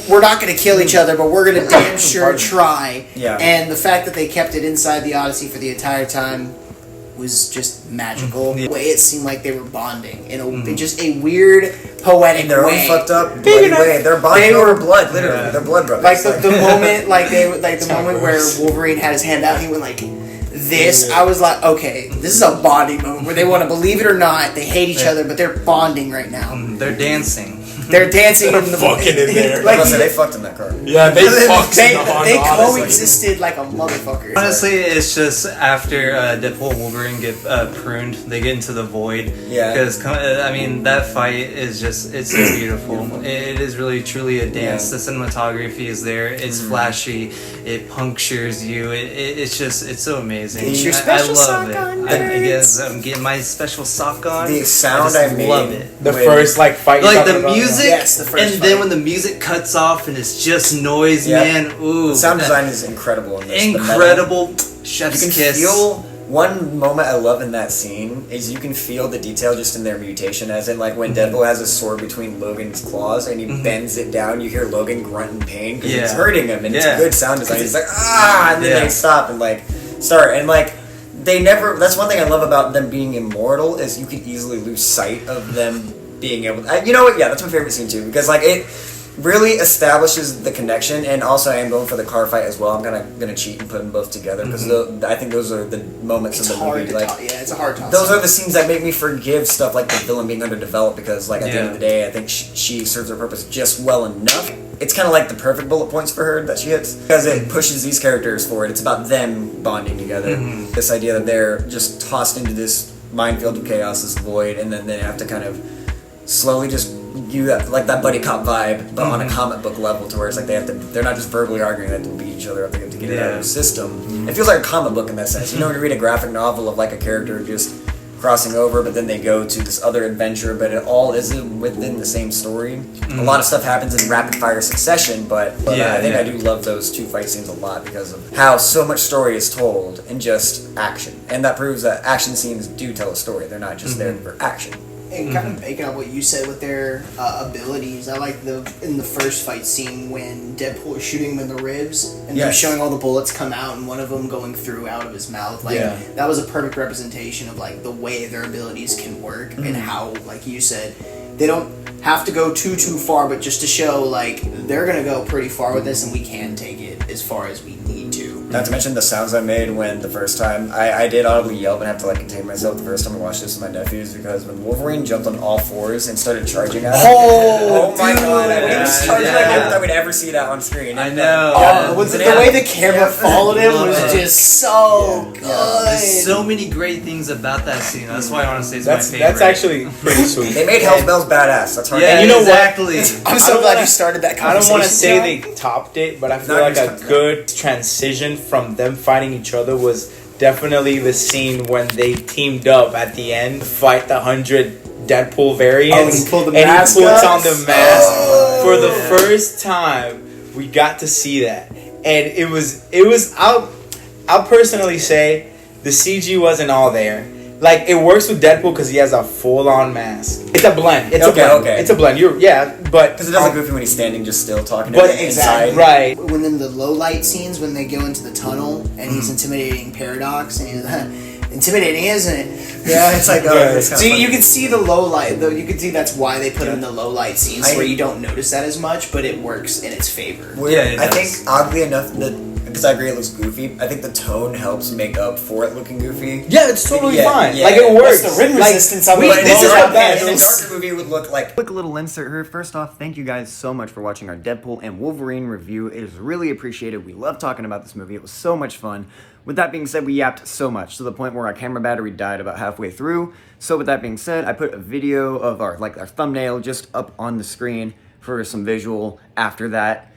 Speaker 4: We're not going to kill each other, but we're going to damn sure try.
Speaker 1: Yeah.
Speaker 4: And the fact that they kept it inside the Odyssey for the entire time was just magical. The way it seemed like they were bonding in a just a weird poetic
Speaker 1: In their
Speaker 4: way.
Speaker 1: own fucked up, bloody way. They're bonding over blood, literally.
Speaker 5: Yeah.
Speaker 1: They're blood brothers.
Speaker 4: Like the moment, the moment where Wolverine had his hand out, he went like this. I was like, okay, this is a bonding moment where they want to believe it or not, they hate each other, but they're bonding right now.
Speaker 5: They're dancing.
Speaker 4: They're dancing in the
Speaker 3: Fucking in there.
Speaker 1: Like,
Speaker 4: Like,
Speaker 1: they fucked in that car.
Speaker 3: Yeah, they fucked
Speaker 4: they
Speaker 3: honestly.
Speaker 4: coexisted like a motherfucker.
Speaker 5: Honestly, it's just after Deadpool and Wolverine get pruned, they get into the void.
Speaker 1: Yeah.
Speaker 5: Because, I mean, that fight is just, it's so beautiful. It is really, truly a dance.
Speaker 1: Yeah.
Speaker 5: The cinematography is there. It's flashy. It punctures you. It's just, it's so amazing.
Speaker 4: Get your
Speaker 5: I
Speaker 4: special
Speaker 5: love
Speaker 4: sock
Speaker 5: it.
Speaker 4: on,
Speaker 5: I
Speaker 4: nerds.
Speaker 5: guess I'm getting my special sock on.
Speaker 1: The sound
Speaker 5: I
Speaker 1: I
Speaker 5: just
Speaker 1: made.
Speaker 5: love it.
Speaker 2: The
Speaker 1: when-
Speaker 2: first like fight. you're
Speaker 5: Like
Speaker 2: talking
Speaker 5: the
Speaker 2: about?
Speaker 5: music,
Speaker 4: Yes, the first
Speaker 5: and then
Speaker 4: fight.
Speaker 5: when the music cuts off and it's just noise,
Speaker 1: Yeah.
Speaker 5: man. Ooh,
Speaker 1: The sound design is incredible in this. The metal.
Speaker 5: incredible.
Speaker 1: You
Speaker 5: Chef's
Speaker 1: can
Speaker 5: kiss.
Speaker 1: feel one moment I love in that scene is you can feel the detail just in their mutation, as in like when Deadpool has a sword between Logan's claws and he bends it down, you hear Logan grunt in pain because it's
Speaker 5: Yeah.
Speaker 1: hurting him, and it's
Speaker 5: Yeah.
Speaker 1: good sound design. He's like and then
Speaker 5: Yeah.
Speaker 1: they stop and like start, and like they never. That's one thing I love about them being immortal is you can easily lose sight of them being able. You know what? Yeah, that's my favorite scene too because like it really establishes the connection, and also I am going for the car fight as well. I'm gonna cheat and put them both together because I think those are the moments
Speaker 4: It's
Speaker 1: of the
Speaker 4: hard
Speaker 1: movie.
Speaker 4: to
Speaker 1: Like
Speaker 4: talk. Yeah, it's a hard toss.
Speaker 1: those are the scenes that make me forgive stuff like the villain being underdeveloped because like at the end of the day, I think she serves her purpose just well enough. It's kind of like the perfect bullet points for her that she hits because it pushes these characters forward. It's about them bonding together. This idea that they're just tossed into this minefield of chaos, this void, and then they have to kind of slowly just you have like that buddy cop vibe, but on a comic book level, to where it's like they're not just verbally arguing, they have to beat each other up, they have to get it out of their system. It feels like a comic book in that sense. You know, when you read a graphic novel of like a character just crossing over, but then they go to this other adventure, but it all is within the same story. A lot of stuff happens in rapid fire succession, but
Speaker 5: Yeah,
Speaker 1: I think
Speaker 5: yeah.
Speaker 1: I do love those two fight scenes a lot because of how so much story is told in just action, and that proves that action scenes do tell a story. They're not just there for action.
Speaker 4: And kind of making up what you said with their abilities, I like in the first fight scene when Deadpool is shooting him in the ribs and they're
Speaker 1: Yes.
Speaker 4: showing all the bullets come out and one of them going through out of his mouth. Like
Speaker 2: Yeah.
Speaker 4: that was a perfect representation of like the way their abilities can work and how, like you said, they don't have to go too far, but just to show like they're gonna go pretty far with this and we can take it as far as we need to.
Speaker 1: Not to mention the sounds I made when the first time I did audibly yell, but I have to like contain myself the first time I watched this with my nephews because when Wolverine jumped on all fours and started charging at him.
Speaker 4: Oh
Speaker 1: my god! I
Speaker 4: dude.
Speaker 1: was charging like I thought we'd ever see that on screen.
Speaker 5: I know.
Speaker 4: The way the camera followed him was just so good.
Speaker 5: There's so many great things about that scene. That's why I want to say it's my favorite.
Speaker 2: That's actually pretty sweet.
Speaker 1: They made Hell's Bells badass. That's hard.
Speaker 5: Yeah,
Speaker 2: you know
Speaker 5: exactly.
Speaker 4: I'm so glad you started that
Speaker 2: I don't
Speaker 4: conversation.
Speaker 2: want to say they topped it, but I feel like a good transition from them fighting each other was definitely the scene when they teamed up at the end to fight the 100 Deadpool variants.
Speaker 4: He pulled the
Speaker 2: and
Speaker 4: mask
Speaker 2: he puts
Speaker 4: up?
Speaker 2: on the mask for the first time. We got to see that, and it was. I'll personally say the CG wasn't all there. Like, it works with Deadpool because he has a full-on mask. It's a blend. It's a blend. It's a blend. But
Speaker 1: because it does look goofy when he's standing just still talking to
Speaker 2: but
Speaker 1: him
Speaker 2: exactly
Speaker 1: inside.
Speaker 2: right.
Speaker 4: When in the low light scenes, when they go into the tunnel and he's intimidating Paradox, and he's intimidating, isn't it?
Speaker 1: Yeah, it's like
Speaker 4: So you can see the low light. Though you can see that's why they put in the low light scenes where you don't notice that as much, but it works in its favor.
Speaker 1: I think oddly enough because I agree it looks goofy. I think the tone helps make up for it looking goofy.
Speaker 2: Yeah, it's totally fine.
Speaker 1: Yeah.
Speaker 2: like it works.
Speaker 4: What's the rim
Speaker 2: like,
Speaker 4: resistance on
Speaker 1: This is
Speaker 4: low
Speaker 1: what
Speaker 4: light
Speaker 1: in a
Speaker 4: panels?
Speaker 1: darker movie would look like. Quick little insert here. First off, thank you guys so much for watching our Deadpool and Wolverine review. It is really appreciated. We love talking about this movie. It was so much fun. With that being said, we yapped so much to the point where our camera battery died about halfway through. So with that being said, I put a video of our thumbnail just up on the screen for some visual after that.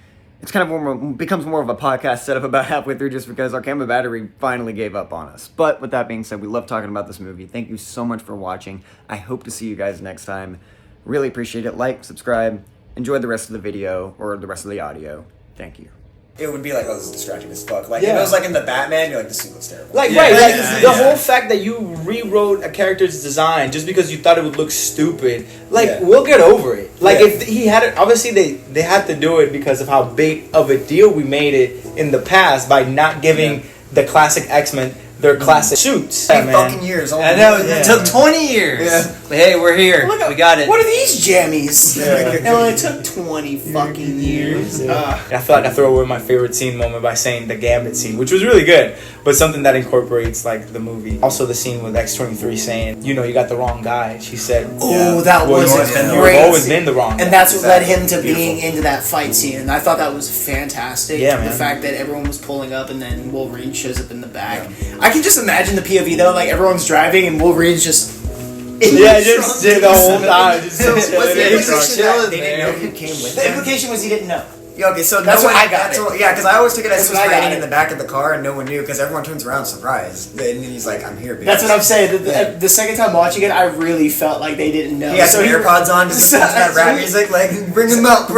Speaker 1: It's kind of becomes more of a podcast setup about halfway through just because our camera battery finally gave up on us. But with that being said, we love talking about this movie. Thank you so much for watching. I hope to see you guys next time. Really appreciate it. Like, subscribe, enjoy the rest of the video or the rest of the audio. Thank you. It would be like, oh, this is distracting as fuck. Like, if it was like in the Batman, you're like, this scene looks terrible.
Speaker 2: Like, the whole fact that you rewrote a character's design just because you thought it would look stupid, we'll get over it. Like, if he had it, obviously they had to do it because of how big of a deal we made it in the past by not giving the classic X-Men their classic suits.
Speaker 1: 8 fucking years.
Speaker 5: I know, it took 20 years. Yeah. But hey, we're here. We got it.
Speaker 4: What are these jammies? It only took 20 fucking years.
Speaker 2: I feel like I throw away my favorite scene moment by saying the Gambit scene, which was really good, but something that incorporates like the movie. Also the scene with X-23 saying, you got the wrong guy. She said,
Speaker 4: that was
Speaker 2: you've always been the wrong guy.
Speaker 4: And that's what led him to being into that fight scene. And I thought that was fantastic.
Speaker 2: Yeah, man.
Speaker 4: The fact that everyone was pulling up and then Wolverine shows up in the back. I can just imagine the POV though, like everyone's driving and Wolverine's just
Speaker 2: just the whole time.
Speaker 4: So what's the implication that
Speaker 1: they didn't know who came with
Speaker 4: The implication was he didn't know.
Speaker 1: Yeah, okay, so
Speaker 4: that's
Speaker 1: no
Speaker 4: what
Speaker 1: one,
Speaker 4: I got.
Speaker 1: Because I always took it as he was
Speaker 4: I got
Speaker 1: hiding in the back of the car and no one knew because everyone turns around surprised. And he's like, I'm here, bitch.
Speaker 4: That's what I'm saying. The second time watching it, I really felt like they didn't know.
Speaker 1: He had some AirPods on, just listening to that rap music, like, bring him out.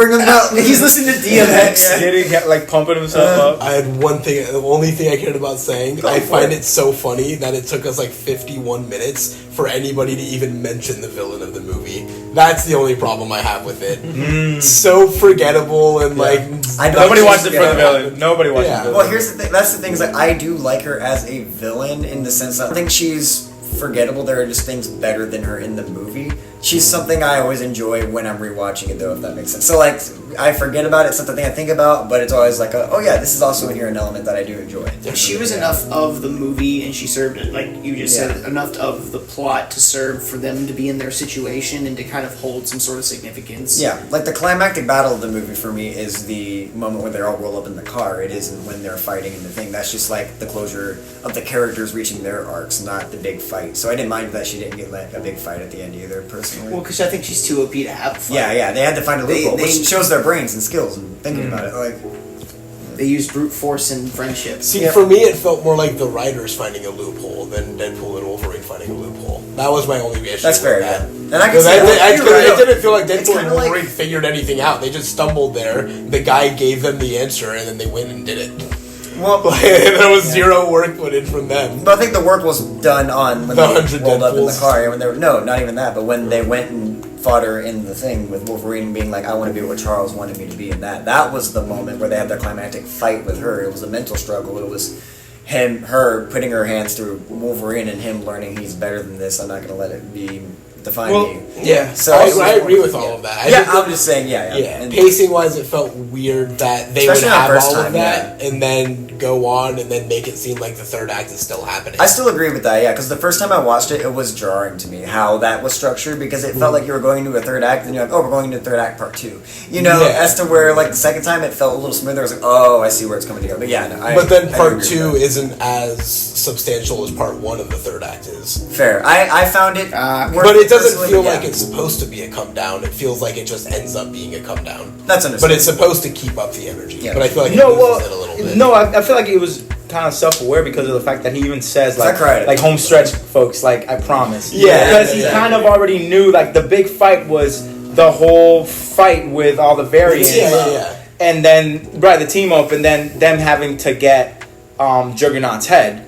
Speaker 4: He's listening to DMX.
Speaker 2: Getting, pumping himself up.
Speaker 3: I had one thing, the only thing I cared about saying, I find it so funny that it took us like 51 minutes for anybody to even mention the villain of the movie. That's the only problem I have with it. So forgettable and
Speaker 2: Nobody watched it for the villain. Nobody watched it.
Speaker 1: Well, here's the thing. That's the thing. Is like I do like her as a villain in the sense that I think she's forgettable. There are just things better than her in the movie. She's something I always enjoy when I'm rewatching it, though, if that makes sense. So, like, I forget about it. It's not the thing I think about, but it's always like, oh yeah, this is also in here an element that I do enjoy.
Speaker 4: She was enough of the movie, and she served it, like you just said, enough of the plot to serve for them to be in their situation and to kind of hold some sort of significance.
Speaker 1: Yeah, like the climactic battle of the movie for me is the moment when they all roll up in the car. It isn't when they're fighting in the thing. That's just like the closure of the characters reaching their arcs, not the big fight. So I didn't mind that she didn't get like a big fight at the end either, personally.
Speaker 4: Well, because I think she's too OP to have a fight.
Speaker 1: Yeah, they had to find a loophole, which shows their brains and skills and thinking about it. Like,
Speaker 4: they used brute force and friendship.
Speaker 3: See, for me, it felt more like the writers finding a loophole than Deadpool and Wolverine finding a loophole. That was my only issue.
Speaker 1: That's fair,
Speaker 3: that.
Speaker 1: yeah. And I can see
Speaker 3: it didn't feel like Deadpool and Wolverine
Speaker 1: like,
Speaker 3: figured anything out. They just stumbled there. The guy gave them the answer, and then they went and did it.
Speaker 1: Well,
Speaker 3: there was zero work put in from them.
Speaker 1: But I think the work was done on when
Speaker 3: the
Speaker 1: they
Speaker 3: 100
Speaker 1: rolled up in the
Speaker 3: Deadpools.
Speaker 1: car. When they were, no, not even that. But when they went and fought her in the thing with Wolverine being like, I want to be what Charles wanted me to be in that. That was the moment where they had their climactic fight with her. It was a mental struggle. It was her putting her hands through Wolverine and him learning he's better than this. I'm not going to let it be define me.
Speaker 3: Yeah,
Speaker 1: so
Speaker 3: I agree with all of that.
Speaker 1: I'm just saying, yeah.
Speaker 3: Pacing wise, it felt weird that they would have all of that and then go on and then make it seem like the third act is still happening.
Speaker 1: I still agree with that, yeah, because the first time I watched it, it was jarring to me how that was structured, because it felt like you were going into a third act, and you're like, oh, we're going into third act part 2. You know, as to where, like, the second time it felt a little smoother. I was like, oh, I see where it's coming together. But yeah, no,
Speaker 3: but then part 2 isn't as substantial as part 1 of the third act is.
Speaker 1: Fair. I found it...
Speaker 3: but it doesn't feel like it's supposed to be a come down. It feels like it just ends up being a come down.
Speaker 1: That's understandable.
Speaker 3: But it's supposed to keep up the energy. Yeah. But I feel like it loses it a little bit.
Speaker 2: No, I feel like it was kind of self-aware because of the fact that he even says like home stretch, folks, like I promise.
Speaker 3: Yeah.
Speaker 2: Because he kind of already knew like the big fight was the whole fight with all the variants.
Speaker 3: Yeah.
Speaker 2: And then the team up, and then them having to get Juggernaut's head.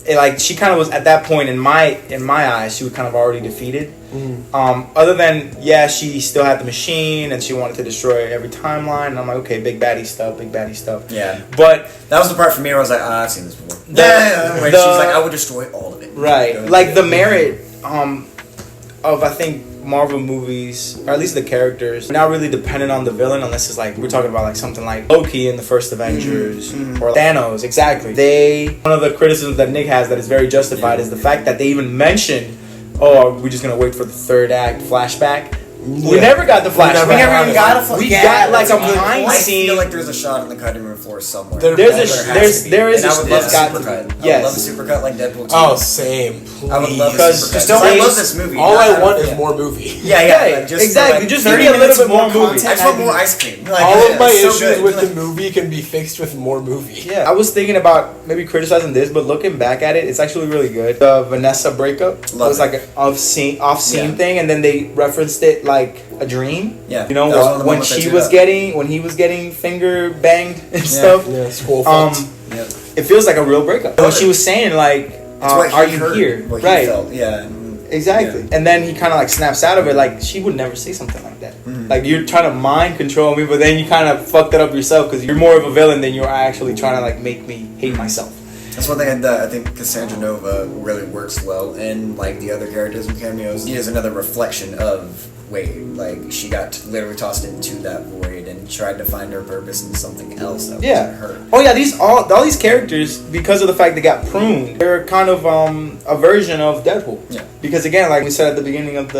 Speaker 2: Like she kind of was at that point in my eyes, she was kind of already defeated. Other than she still had the machine and she wanted to destroy every timeline. And I'm like, okay, big baddie stuff.
Speaker 1: Yeah,
Speaker 2: but
Speaker 1: that was the part for me where I was like, I've seen this before. When she's like, I would destroy all of it.
Speaker 2: Right, like the merit of I think Marvel movies, or at least the characters, are not really dependent on the villain unless it's like we're talking about like something like Loki in the first Avengers or Thanos. Exactly. One of the criticisms that Nick has that is very justified is the fact that they even mentioned, oh, we're just gonna wait for the third act flashback. We never got the flashback.
Speaker 1: We never even got a flashback.
Speaker 2: We got like a mind scene.
Speaker 1: I feel like there's a shot on the cutting room floor somewhere.
Speaker 2: There is
Speaker 1: and I would love a
Speaker 2: supercut.
Speaker 1: supercut.
Speaker 2: Yes.
Speaker 1: I would love a supercut like Deadpool 2.
Speaker 3: Oh, same. Please.
Speaker 1: I would love a supercut. I love this movie.
Speaker 3: All I want is more movie.
Speaker 1: Yeah. Just
Speaker 2: exactly.
Speaker 1: Like
Speaker 2: just give me a little bit more movie.
Speaker 1: I just want more ice cream. Like,
Speaker 3: all of my issues with the movie can be fixed with more movie.
Speaker 2: Yeah, I was thinking about maybe criticizing this, but looking back at it, it's actually really good. The Vanessa breakup was like an off-scene thing, and then they referenced it like a dream.
Speaker 1: Yeah,
Speaker 2: you know when he was getting finger banged and stuff.
Speaker 3: Yeah, school fucked.
Speaker 2: It feels like a real breakup. When she was saying like, "Are you here?"
Speaker 1: What
Speaker 2: right?
Speaker 1: He felt. Yeah.
Speaker 2: Exactly. Yeah. And then he kind of like snaps out of it. Like she would never say something like that. Like you're trying to mind control me, but then you kind of fucked it up yourself because you're more of a villain than you are actually trying to like make me hate myself.
Speaker 1: That's one thing that I think Cassandra Nova really works well, and like the other characters and cameos, he is another reflection of Wade. Like she got literally tossed into that void and tried to find her purpose in something else that wasn't her.
Speaker 2: Oh yeah, all these characters, because of the fact they got pruned, they're kind of a version of Deadpool. Yeah. Because again, like we said at the beginning of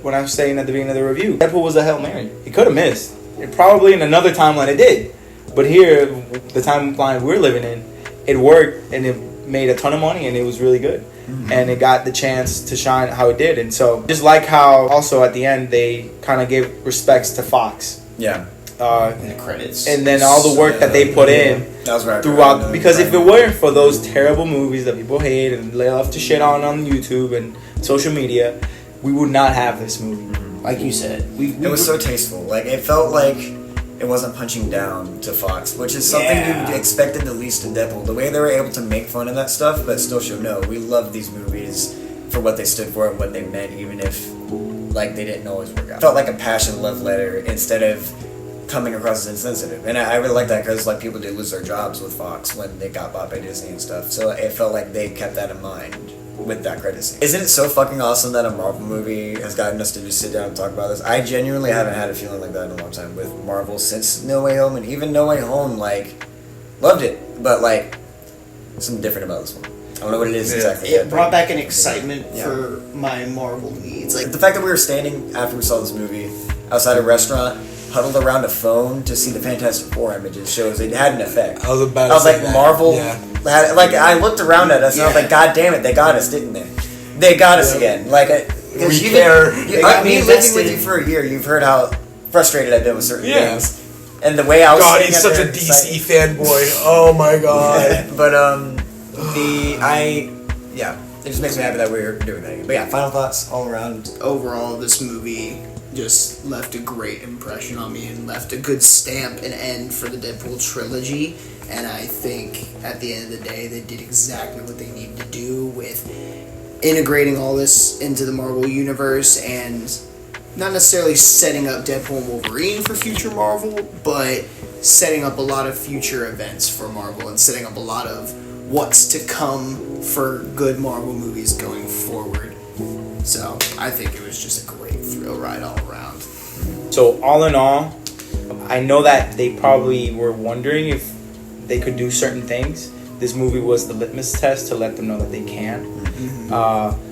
Speaker 2: when I was saying at the beginning of the review, Deadpool was a Hail Mary. He could have missed. It probably in another timeline it did. But here, the timeline we're living in, it worked and it made a ton of money and it was really good. And it got the chance to shine how it did. And so just like how also at the end they kind of gave respects to Fox.
Speaker 1: Yeah.
Speaker 4: In the credits.
Speaker 2: And then all the work that they put in
Speaker 1: that was right
Speaker 2: throughout. Because if it weren't for those terrible movies that people hate and they love to shit on YouTube and social media, we would not have this movie.
Speaker 4: Like you said.
Speaker 1: It was so tasteful. Like it felt like it wasn't punching down to Fox, which is something you expected the least in Deadpool. The way they were able to make fun of that stuff, but still show, no, we love these movies for what they stood for and what they meant, even if like they didn't always work out. It felt like a passion love letter instead of coming across as insensitive. And I really like that because like people did lose their jobs with Fox when they got bought by Disney and stuff. So it felt like they kept that in mind with that credit scene. Isn't it so fucking awesome that a Marvel movie has gotten us to just sit down and talk about this? I genuinely haven't had a feeling like that in a long time with Marvel since No Way Home, and even No Way Home, like, loved it, but like, something different about this one. I don't know what it is exactly.
Speaker 4: It brought back an excitement for my Marvel needs. Like
Speaker 1: the fact that we were standing after we saw this movie outside a restaurant, huddled around a phone to see the Fantastic Four images shows it had an effect.
Speaker 3: I was like,
Speaker 1: Marvel. Had, like I looked around at us and I was like, God damn it, they got us, didn't they? They got us again. Like
Speaker 3: we care.
Speaker 1: Me living with you for a year, you've heard how frustrated I've been with certain things, and the way I was.
Speaker 3: God, he's such a DC fanboy. Oh my god.
Speaker 1: But it just makes me happy that we're doing that again. But yeah, final thoughts all around.
Speaker 4: Overall, this movie just left a great impression on me and left a good stamp and end for the Deadpool trilogy. And I think at the end of the day, they did exactly what they needed to do with integrating all this into the Marvel universe and not necessarily setting up Deadpool and Wolverine for future Marvel, but setting up a lot of future events for Marvel and setting up a lot of what's to come for good Marvel movies going forward. So I think it was just a great thrill ride all around.
Speaker 2: So all in all, I know that they probably were wondering if they could do certain things. This movie was the litmus test to let them know that they can.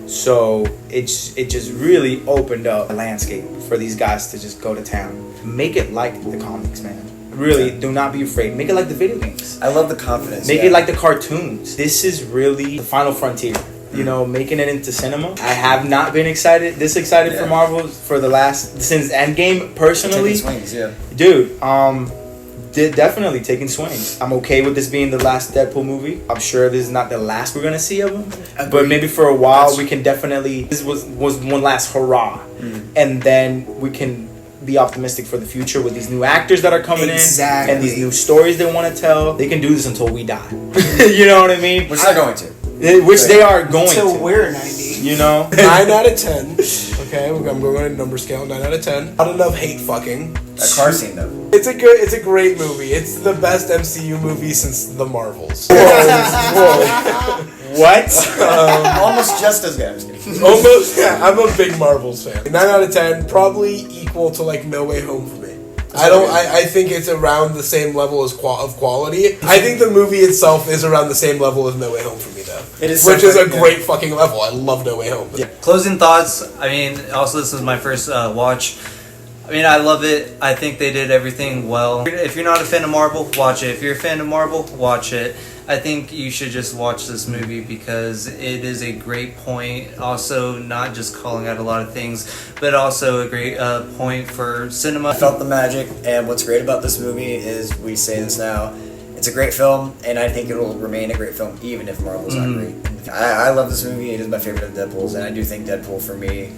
Speaker 2: So it just really opened up a landscape for these guys to just go to town. Make it like the comics, man. Really, do not be afraid. Make it like the video games.
Speaker 1: I love the confidence.
Speaker 2: Make it like the cartoons. This is really the final frontier. You know, making it into cinema. I have not been this excited for Marvel since Endgame personally.
Speaker 1: Taking swings, yeah.
Speaker 2: Dude, definitely taking swings. I'm okay with this being the last Deadpool movie. I'm sure this is not the last we're gonna see of him.
Speaker 4: Agreed.
Speaker 2: But maybe for a while we can definitely. This was one last hurrah, and then we can be optimistic for the future with these new actors that are coming in and these new stories they want to tell. They can do this until we die. You know what I mean?
Speaker 1: Which they're going to.
Speaker 2: Which they are going
Speaker 4: Until
Speaker 2: to.
Speaker 4: we're 90.
Speaker 2: You know?
Speaker 3: 9 out of 10. Okay, I'm going on a number scale. 9 out of 10. Not enough hate fucking.
Speaker 1: That car scene though.
Speaker 3: It's a great movie. It's the best MCU movie since the Marvels.
Speaker 2: Whoa. What?
Speaker 1: Almost just as good. I'm just kidding.
Speaker 3: Almost. Yeah, I'm a big Marvels fan. 9 out of 10, probably equal to like No Way Home for me. I think it's around the same level of quality. I think the movie itself is around the same level as No Way Home for me, though.
Speaker 1: It is,
Speaker 3: which is a great fucking level. I love No Way Home.
Speaker 1: Yeah.
Speaker 5: Closing thoughts. I mean, also this was my first watch. I mean, I love it. I think they did everything well. If you're not a fan of Marvel, watch it. If you're a fan of Marvel, watch it. I think you should just watch this movie because it is a great point. Also, not just calling out a lot of things, but also a great point for cinema.
Speaker 1: I felt the magic, and what's great about this movie is, we say this now, it's a great film, and I think it will remain a great film even if Marvel's not great. I love this movie. It is my favorite of Deadpool's, and I do think Deadpool, for me,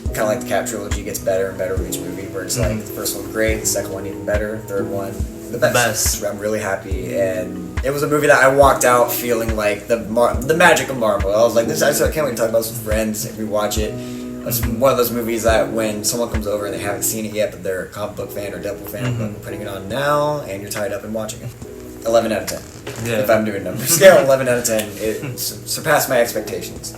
Speaker 1: kind of like the Cap trilogy, gets better and better with each movie, where it's like the first one's great, the second one even better, third one the best. I'm really happy, and it was a movie that I walked out feeling like the magic of Marvel. I was like, I can't wait to talk about this with friends if we watch it. It's one of those movies that when someone comes over and they haven't seen it yet, but they're a comic book fan or Deadpool fan, we're putting it on now, and you're tied up and watching it. 11 out of 10.
Speaker 5: Yeah.
Speaker 1: If I'm doing number scale, 11 out of 10. It surpassed my expectations.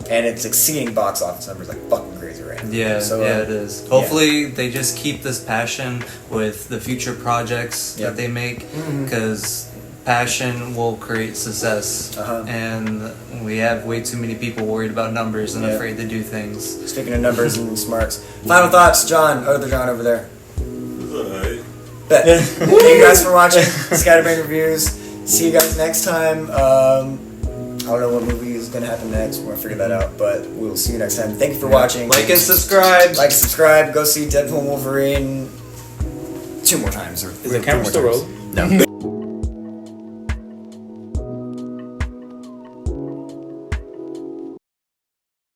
Speaker 1: And it's exceeding box office numbers like fucking crazy right now.
Speaker 5: Yeah,
Speaker 1: so,
Speaker 5: it is. Hopefully they just keep this passion with the future projects that they make, because passion will create success. And we have way too many people worried about numbers and afraid to do things.
Speaker 1: Speaking of numbers and smarts, final thoughts, John, other John over there. Bet. Thank you guys for watching Scatterbrain Reviews. See you guys next time. I don't know what movie is going to happen next. We're going to figure that out, but we'll see you next time. Thank you for watching.
Speaker 5: Like and subscribe.
Speaker 1: Like and subscribe. Go see Deadpool and Wolverine 2 more times.
Speaker 2: Is the camera still rolling?
Speaker 1: No.